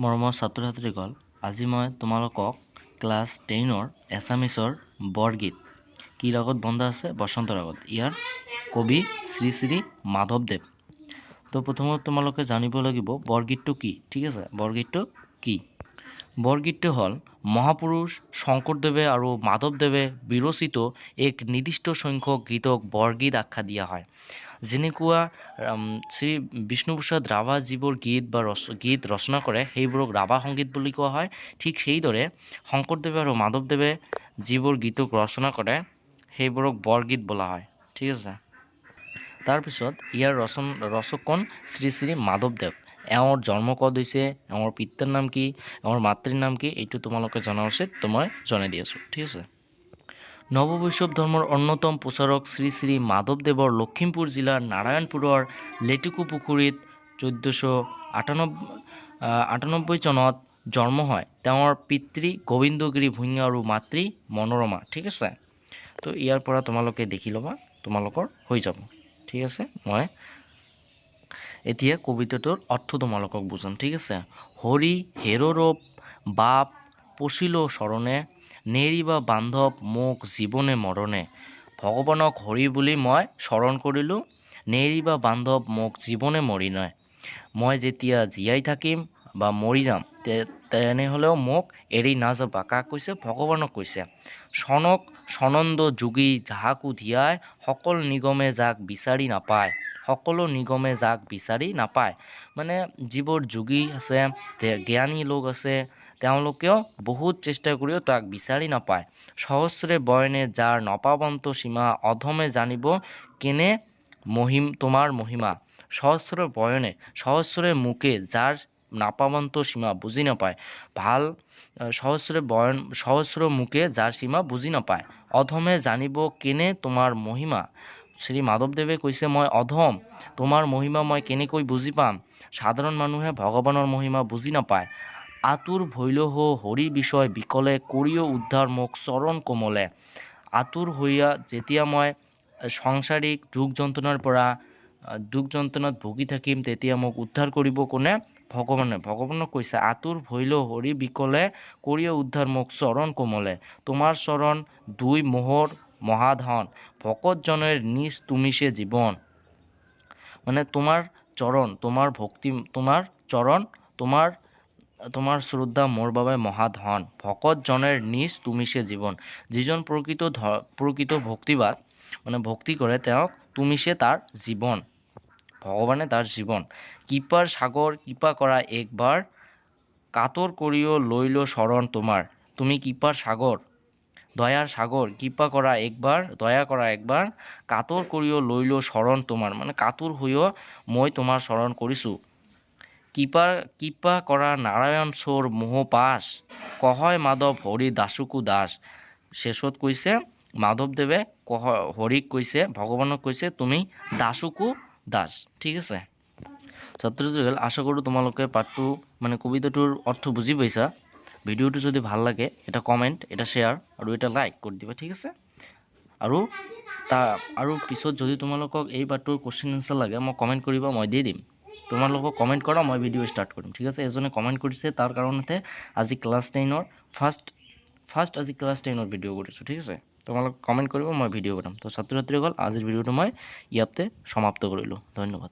মৰমৰ ছাত্ৰ ছাত্ৰীসকল, আজি মই তোমালোকক ক্লাছ 10ৰ এছামিছৰ বৰগীত কিৰ আগত বন্ধা আছে বসন্তৰ আগত ইয়াৰ কবি শ্ৰী শ্ৰী মাধৱদেৱ। তো প্ৰথমত তোমালোকে জানিব লাগিব বৰগীতটো কি। ঠিক আছে, বৰগীতটো কি? বৰগীতটো হ'ল মহাপুৰুষ শংকৰদেৱে আৰু মাধৱদেৱে বিৰচিত এক নিৰ্দিষ্ট সংখ্যক গীতক বৰগীত আখ্যা দিয়া হয়। যেনেকুৱা শ্ৰী বিষ্ণুপ্ৰসাদ ৰাভা যিবোৰ গীত বা গীত ৰচনা কৰে সেইবোৰক ৰাভা সংগীত বুলি কোৱা হয়। ঠিক সেইদৰে শংকৰদেৱে আৰু মাধৱদেৱে যিবোৰ গীতক ৰচনা কৰে সেইবোৰক বৰগীত বোলা হয়। ঠিক আছে, তাৰপিছত ইয়াৰ ৰচক কোন? শ্ৰী শ্ৰী মাধৱদেৱ। এওঁৰ জন্ম ক'ত হৈছে, এওঁৰ পিতৃৰ নাম কি, এওঁৰ মাতৃৰ নাম কি, এইটো তোমালোকে জনা উচিত। তো মই জনাই দি আছোঁ। ঠিক আছে, নৱবৈষ্ণৱ ধৰ্মৰ অন্যতম প্ৰচাৰক শ্ৰী শ্ৰী মাধৱদেৱৰ লখিমপুৰ জিলাৰ নাৰায়ণপুৰৰ লেটেকু পুখুৰীত 1498 চনত জন্ম হয়। তেওঁৰ পিতৃ গোবিন্দগিৰি ভূঞা আৰু মাতৃ মনোৰমা। ঠিক আছে, তো ইয়াৰ পৰা তোমালোকে দেখি ল'বা, তোমালোকৰ হৈ যাব। ঠিক আছে, মই এতিয়া কবিতাটোৰ অৰ্থ তোমালোকক বুজাম। ঠিক আছে, হৰি হেৰৰূপ বাপ পচিল চৰণে, নেৰিবা বান্ধৱ মোক জীৱনে মৰণে। ভগৱানক হৰি বুলি মই স্মৰণ কৰিলোঁ, নেৰিবা বান্ধৱ মোক জীৱনে মৰি নয়। মই যেতিয়া জীয়াই থাকিম বা মৰি যাম তেনেহ'লেও মোক এৰি নাযাবা। কাক কৈছে? ভগৱানক কৈছে। চনক চনন্দ যোগী যাহাকো ধিয়াই, সকল নিগমে যাক বিচাৰি নাপায়, সকলো নিগমে যাক বিচাৰি নাপায়। মানে যিবোৰ যোগী আছে, জ্ঞানী লোক আছে, তেওঁলোকেও বহুত চেষ্টা কৰিও তাক বিচাৰি নাপায়। সহস্ৰে বয়নে যাৰ নপাবন্ত সীমা, অধমে জানিব কেনে তোমাৰ মহিমা। সহস্ৰ বয়নে সহস্ৰে মুখে যাৰ নাপাবন্ত সীমা বুজি নাপায়। সহস্ৰ মুখে যাৰ সীমা বুজি নাপায়। অধমে জানিব কেনে তোমাৰ মহিমা। শ্ৰী মাধৱদেৱে কৈছে মই অধম, তোমাৰ মহিমা মই কেনেকৈ বুজি পাম? সাধাৰণ মানুহে ভগৱানৰ মহিমা বুজি নাপায়। আতুৰ ভৈলহ হৰি বিষয় বিকলে, কৰিও উদ্ধাৰ মোক চৰণ কোমলে। আতুৰ হৈয়া যেতিয়া মই সাংসাৰিক দুখ যন্ত্ৰণাত ভুগি থাকিম, তেতিয়া মোক উদ্ধাৰ কৰিব কোনে? ভগৱানে। ভগৱানক কৈছে আতুৰ ভৈল হৰি বিকলে, কৰিও উদ্ধাৰ মোক চৰণ কোমলে। তোমাৰ চৰণ দুই মোহৰ মহাধন, ভকতজনেৰ নিজ তুমিছে জীৱন। মানে তোমাৰ চৰণ, তোমাৰ ভক্তি, তোমাৰ শ্ৰদ্ধা মোৰ বাবে মহাধন, ভকতজনেৰ নিজ তুমিছে জীৱন। যিজন প্ৰকৃত ভক্তিবাদ মানে ভক্তি কৰে তেওঁক তুমিছে তাৰ জীৱন, ভগৱানে তাৰ জীৱন। কৃপাৰ সাগৰ কৃপা কৰা একবাৰ, কাতৰ কৰিও লৈল শৰণ তোমাৰ। তুমি কৃপাৰ সাগৰ, দয়াৰ সাগৰ, কৃপা কৰা একবাৰ, কাতৰ কৰিও লৈল শৰণ তোমাৰ। মানে কাতৰ হৈও মই তোমাৰ শৰণ কৰিছোঁ। কৃপা কৰা নাৰায়ণ চোৰ মোহ পাশ, কহয় মাধৱ হৰি দাসুকু দাস। শেষত কৈছে মাধৱদেৱে হৰিক কৈছে, ভগৱানক কৈছে তুমি দাসুকু দাস। ঠিক আছে, ছাত্ৰ ছাত্ৰীসকল, আশা কৰোঁ তোমালোকে পাঠটো মানে কবিতাটোৰ অৰ্থ বুজি পাইছা। ভিডিঅ'টো যদি ভাল লাগে এটা কমেণ্ট, এটা শ্বেয়াৰ আৰু এটা লাইক কৰি দিবা। ঠিক আছে, আৰু পিছত যদি তোমালোকক এই পাঠটোৰ কুৱেশ্যন এনচাৰ লাগে মোক কমেণ্ট কৰিবা, মই দি দিম। তোমালোকক কমেণ্ট কৰা, মই ভিডিঅ' ষ্টাৰ্ট কৰিম। ঠিক আছে, এজনে কমেণ্ট কৰিছে, তাৰ কাৰণতে আজি ক্লাছ 10ৰ আজি ক্লাছ 10ৰ ভিডিঅ' কৰিছোঁ। ঠিক আছে, তোমালোক কমেণ্ট কৰিব, মই ভিডিঅ' বনাম। তো ছাত্ৰ ছাত্ৰীসকল, আজিৰ ভিডিঅ'টো মই ইয়াতে সমাপ্ত কৰিলোঁ। ধন্যবাদ।